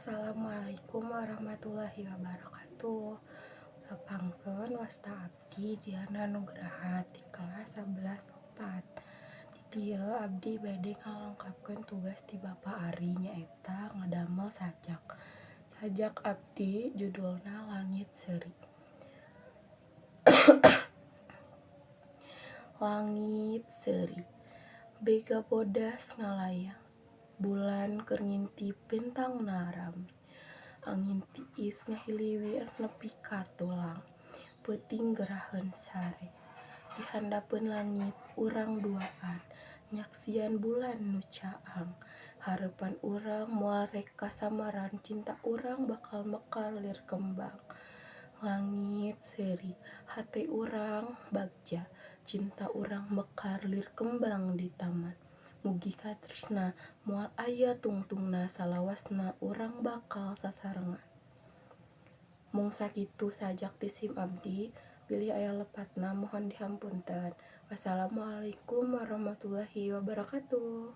Assalamualaikum warahmatullahi wabarakatuh. Lapangkeun wasta abdi Diana Nugraha ti kelas 11 opat. Di dieu abdi bade ngalengkapkeun tugas ti Bapak Ari nyaeta ngadamel sajak. Sajak abdi judulna Langit Seuri. Langit seuri, bega bodas ngalayang, bulan keur ngintip bentang narami. Angin tiis ngahiliwir nepi ka tulang, peuting geraheun sare. Di handapeun langit urang duaan, nyaksian bulan nu caang. Hareupan urang moal rek kasamaran cinta urang bakal mekar lir kembang. Langit seuri, hate urang bagja, cinta urang mekar lir kembang di taman. Mugi katresna moal aya tungtungna salawasna urang bakal sasarengan. Mung sakitu sajak ti SIM abdi, bilih aya lepatna mohon dihampunten. Wassalamualaikum warahmatullahi wabarakatuh.